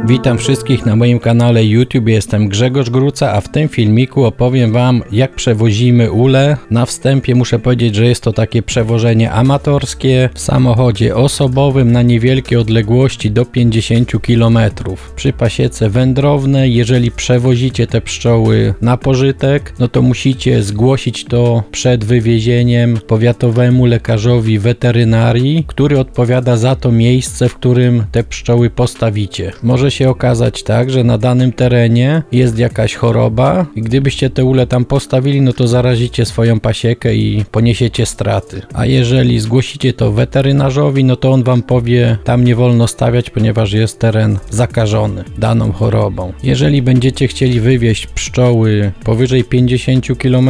Witam wszystkich na moim kanale YouTube, jestem Grzegorz Gruca, a w tym filmiku opowiem Wam, jak przewozimy ule. Na wstępie muszę powiedzieć, że jest to takie przewożenie amatorskie w samochodzie osobowym na niewielkie odległości do 50 km. Przy pasiece wędrownej, jeżeli przewozicie te pszczoły na pożytek, no to musicie zgłosić to przed wywiezieniem powiatowemu lekarzowi weterynarii, który odpowiada za to miejsce, w którym te pszczoły postawicie. Może się okazać tak, że na danym terenie jest jakaś choroba i gdybyście te ule tam postawili, no to zarazicie swoją pasiekę i poniesiecie straty. A jeżeli zgłosicie to weterynarzowi, no to on Wam powie, tam nie wolno stawiać, ponieważ jest teren zakażony daną chorobą. Jeżeli będziecie chcieli wywieźć pszczoły powyżej 50 km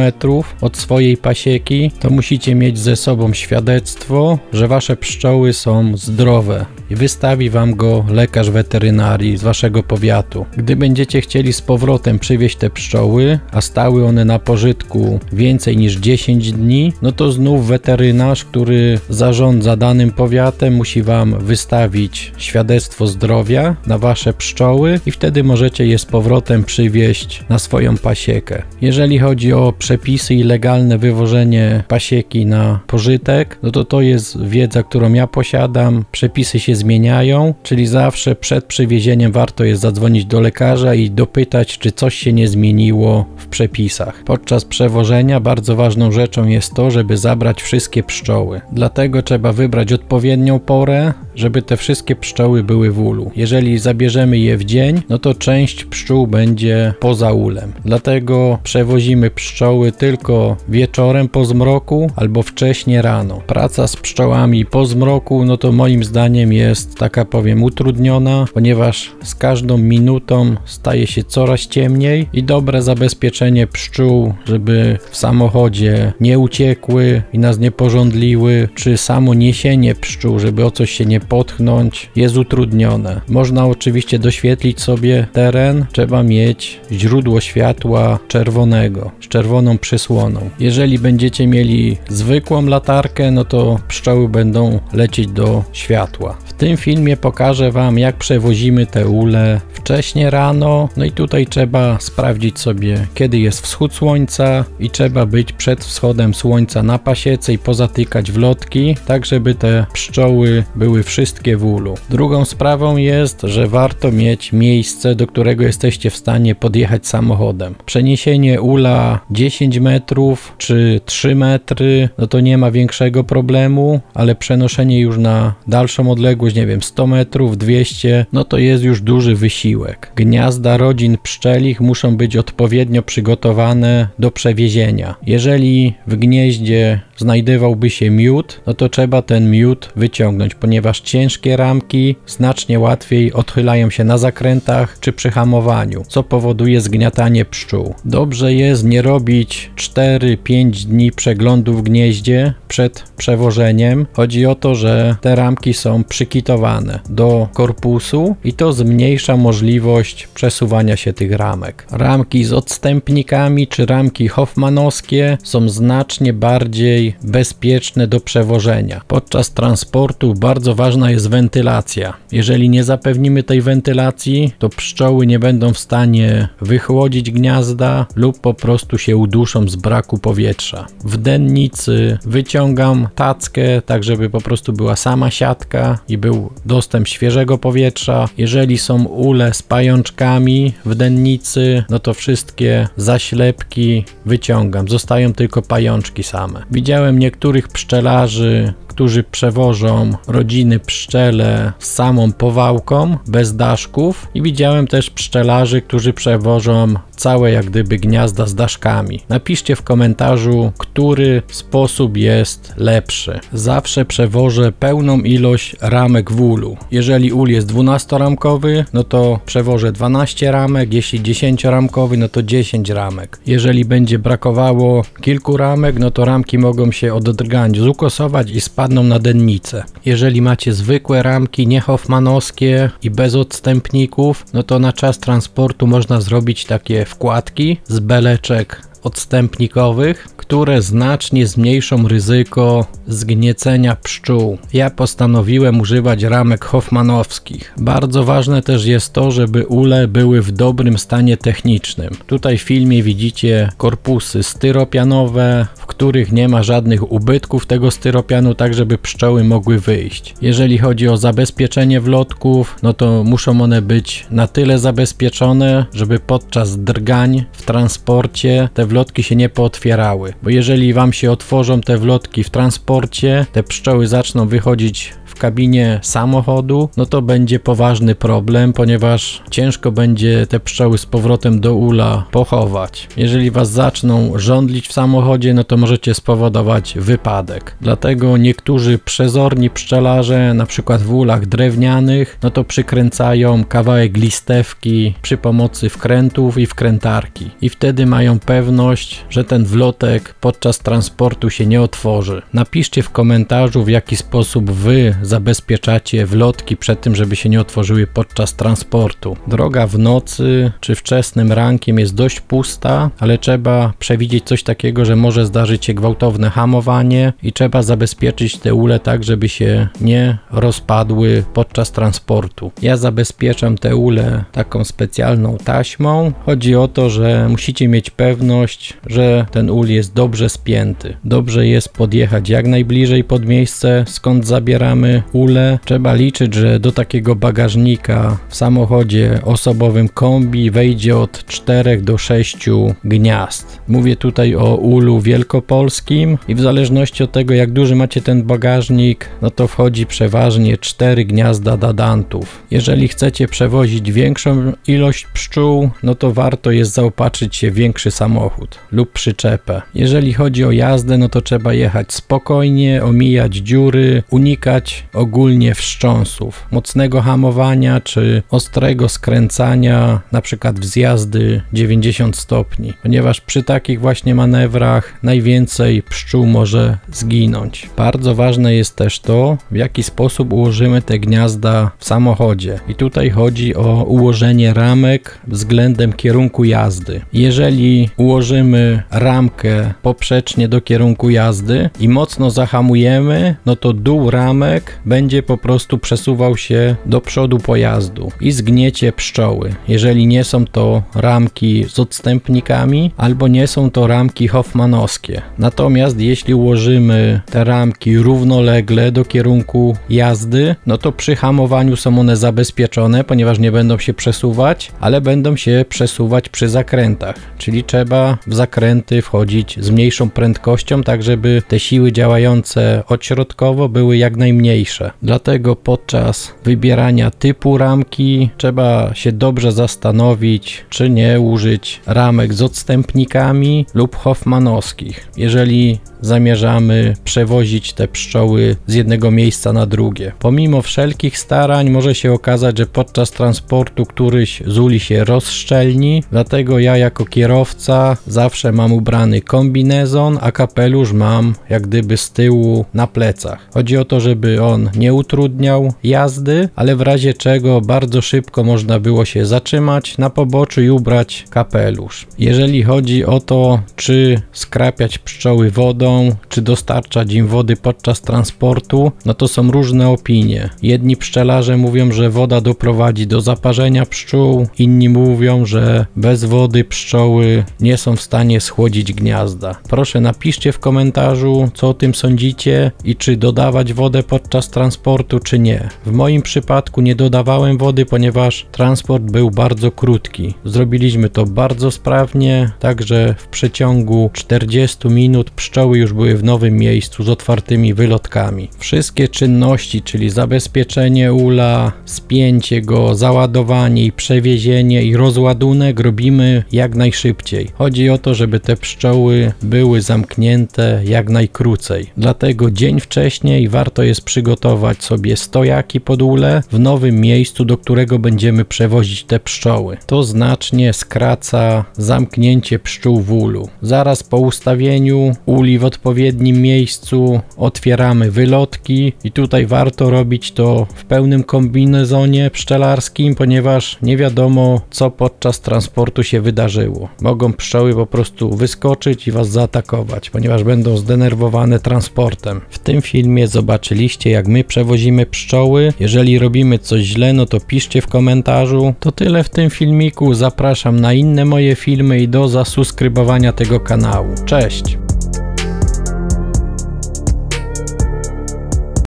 od swojej pasieki, to musicie mieć ze sobą świadectwo, że Wasze pszczoły są zdrowe i wystawi Wam go lekarz weterynarii z Waszego powiatu. Gdy będziecie chcieli z powrotem przywieźć te pszczoły, a stały one na pożytku więcej niż 10 dni, no to znów weterynarz, który zarządza danym powiatem, musi Wam wystawić świadectwo zdrowia na Wasze pszczoły i wtedy możecie je z powrotem przywieźć na swoją pasiekę. Jeżeli chodzi o przepisy i legalne wywożenie pasieki na pożytek, no to jest wiedza, którą ja posiadam. Przepisy się zmieniają, czyli zawsze przed przywiezieniem warto jest zadzwonić do lekarza i dopytać, czy coś się nie zmieniło w przepisach. Podczas przewożenia bardzo ważną rzeczą jest to, żeby zabrać wszystkie pszczoły. Dlatego trzeba wybrać odpowiednią porę, żeby te wszystkie pszczoły były w ulu. Jeżeli zabierzemy je w dzień, no to część pszczół będzie poza ulem. Dlatego przewozimy pszczoły tylko wieczorem po zmroku albo wcześnie rano. Praca z pszczołami po zmroku, no to moim zdaniem jest taka, powiem, utrudniona, ponieważ z każdą minutą staje się coraz ciemniej i dobre zabezpieczenie pszczół, żeby w samochodzie nie uciekły i nas nie porządliły, czy samo niesienie pszczół, żeby o coś się nie potknąć, jest utrudnione. Można oczywiście doświetlić sobie teren, trzeba mieć źródło światła czerwonego, z czerwoną przysłoną. Jeżeli będziecie mieli zwykłą latarkę, no to pszczoły będą lecieć do światła. W tym filmie pokażę Wam, jak przewozimy te ule wcześnie rano, no i tutaj trzeba sprawdzić sobie, kiedy jest wschód słońca i trzeba być przed wschodem słońca na pasiece i pozatykać wlotki, tak żeby te pszczoły były wszystkie w ulu. Drugą sprawą jest, że warto mieć miejsce, do którego jesteście w stanie podjechać samochodem. Przeniesienie ula 10 metrów czy 3 metry, no to nie ma większego problemu, ale przenoszenie już na dalszą odległość, nie wiem, 100 metrów, 200, no to jest już duży wysiłek. Gniazda rodzin pszczelich muszą być odpowiednio przygotowane do przewiezienia. Jeżeli w gnieździe znajdowałby się miód, no to trzeba ten miód wyciągnąć, ponieważ ciężkie ramki znacznie łatwiej odchylają się na zakrętach czy przy hamowaniu, co powoduje zgniatanie pszczół. Dobrze jest nie robić 4-5 dni przeglądu w gnieździe przed przewożeniem. Chodzi o to, że te ramki są przykitowane do korpusu i to zmniejsza możliwość przesuwania się tych ramek. Ramki z odstępnikami czy ramki hoffmanowskie są znacznie bardziej bezpieczne do przewożenia. Podczas transportu bardzo ważna jest wentylacja. Jeżeli nie zapewnimy tej wentylacji, to pszczoły nie będą w stanie wychłodzić gniazda lub po prostu się uduszą z braku powietrza. W dennicy wyciągam tackę, tak żeby po prostu była sama siatka i był dostęp świeżego powietrza. Jeżeli są ule z pajączkami w dennicy, no to wszystkie zaślepki wyciągam. Zostają tylko pajączki same. Widziałem niektórych pszczelarzy, którzy przewożą rodziny pszczele z samą powałką, bez daszków, i widziałem też pszczelarzy, którzy przewożą całe jak gdyby gniazda z daszkami. Napiszcie w komentarzu, który sposób jest lepszy. Zawsze przewożę pełną ilość ramek w ulu. Jeżeli ul jest 12-ramkowy, no to przewożę 12 ramek, jeśli 10-ramkowy, no to 10 ramek. Jeżeli będzie brakowało kilku ramek, no to ramki mogą się oddrgać, zukosować i spadną na dennicę. Jeżeli macie zwykłe ramki, nie hoffmanowskie i bez odstępników, no to na czas transportu można zrobić takie wkładki z beleczek odstępnikowych, które znacznie zmniejszą ryzyko zgniecenia pszczół. Ja postanowiłem używać ramek hoffmanowskich. Bardzo ważne też jest to, żeby ule były w dobrym stanie technicznym. Tutaj w filmie widzicie korpusy styropianowe, w których nie ma żadnych ubytków tego styropianu, tak żeby pszczoły mogły wyjść. Jeżeli chodzi o zabezpieczenie wlotków, no to muszą one być na tyle zabezpieczone, żeby podczas drgań w transporcie te wlotki się nie pootwierały. Bo jeżeli wam się otworzą te wlotki w transporcie, te pszczoły zaczną wychodzić w kabinie samochodu, no to będzie poważny problem, ponieważ ciężko będzie te pszczoły z powrotem do ula pochować. Jeżeli was zaczną żądlić w samochodzie, no to możecie spowodować wypadek. Dlatego niektórzy przezorni pszczelarze, na przykład w ulach drewnianych, no to przykręcają kawałek listewki przy pomocy wkrętów i wkrętarki. I wtedy mają pewność, że ten wlotek podczas transportu się nie otworzy. Napiszcie w komentarzu, w jaki sposób wy zabezpieczacie wlotki przed tym, żeby się nie otworzyły podczas transportu. Droga w nocy czy wczesnym rankiem jest dość pusta, ale trzeba przewidzieć coś takiego, że może zdarzyć się gwałtowne hamowanie i trzeba zabezpieczyć te ule tak, żeby się nie rozpadły podczas transportu. Ja zabezpieczam te ule taką specjalną taśmą. Chodzi o to, że musicie mieć pewność, że ten ul jest dobrze spięty. Dobrze jest podjechać jak najbliżej pod miejsce, skąd zabieramy ule. Trzeba liczyć, że do takiego bagażnika w samochodzie osobowym kombi wejdzie od 4 do 6 gniazd. Mówię tutaj o ulu wielkopolskim i w zależności od tego, jak duży macie ten bagażnik, no to wchodzi przeważnie 4 gniazda dadantów. Jeżeli chcecie przewozić większą ilość pszczół, no to warto jest zaopatrzyć się w większy samochód lub przyczepę. Jeżeli chodzi o jazdę, no to trzeba jechać spokojnie, omijać dziury, unikać ogólnie wstrząsów, mocnego hamowania czy ostrego skręcania, na przykład w zjazdy 90 stopni, ponieważ przy takich właśnie manewrach najwięcej pszczół może zginąć. Bardzo ważne jest też to, w jaki sposób ułożymy te gniazda w samochodzie. I tutaj chodzi o ułożenie ramek względem kierunku jazdy. Jeżeli ułożymy ramkę poprzecznie do kierunku jazdy i mocno zahamujemy, no to dół ramek będzie po prostu przesuwał się do przodu pojazdu i zgniecie pszczoły. Jeżeli nie są to ramki z odstępnikami albo nie są to ramki hoffmanowskie. Natomiast jeśli ułożymy te ramki równolegle do kierunku jazdy, no to przy hamowaniu są one zabezpieczone, ponieważ nie będą się przesuwać, ale będą się przesuwać przy zakrętach, czyli trzeba w zakręty wchodzić z mniejszą prędkością, tak żeby te siły działające odśrodkowo były jak najmniejsze. Dlatego podczas wybierania typu ramki trzeba się dobrze zastanowić, czy nie użyć ramek z odstępnikami lub hoffmanowskich, jeżeli zamierzamy przewozić te pszczoły z jednego miejsca na drugie. Pomimo wszelkich starań może się okazać, że podczas transportu któryś z uli się rozszczelni, dlatego ja jako kierowca zawsze mam ubrany kombinezon, a kapelusz mam jak gdyby z tyłu na plecach. Chodzi o to, żeby on nie utrudniał jazdy, ale w razie czego bardzo szybko można było się zatrzymać na poboczu i ubrać kapelusz. Jeżeli chodzi o to, czy skrapiać pszczoły wodą, czy dostarczać im wody podczas transportu, no to są różne opinie. Jedni pszczelarze mówią, że woda doprowadzi do zaparzenia pszczół, inni mówią, że bez wody pszczoły nie są w stanie schłodzić gniazda. Proszę napiszcie w komentarzu, co o tym sądzicie i czy dodawać wodę podczas transportu, czy nie. W moim przypadku nie dodawałem wody, ponieważ transport był bardzo krótki. Zrobiliśmy to bardzo sprawnie, także w przeciągu 40 minut pszczoły już były w nowym miejscu z otwartymi wylotkami. Wszystkie czynności, czyli zabezpieczenie ula, spięcie go, załadowanie i przewiezienie i rozładunek robimy jak najszybciej. Chodzi o to, żeby te pszczoły były zamknięte jak najkrócej. Dlatego dzień wcześniej warto jest przygotować sobie stojaki pod ulę w nowym miejscu, do którego będziemy przewozić te pszczoły. To znacznie skraca zamknięcie pszczół w ulu. Zaraz po ustawieniu uli w nieodpowiednim miejscu otwieramy wylotki i tutaj warto robić to w pełnym kombinezonie pszczelarskim, ponieważ nie wiadomo, co podczas transportu się wydarzyło. Mogą pszczoły po prostu wyskoczyć i was zaatakować, ponieważ będą zdenerwowane transportem. W tym filmie zobaczyliście, jak my przewozimy pszczoły. Jeżeli robimy coś źle, no to piszcie w komentarzu. To tyle w tym filmiku. Zapraszam na inne moje filmy i do zasubskrybowania tego kanału. Cześć!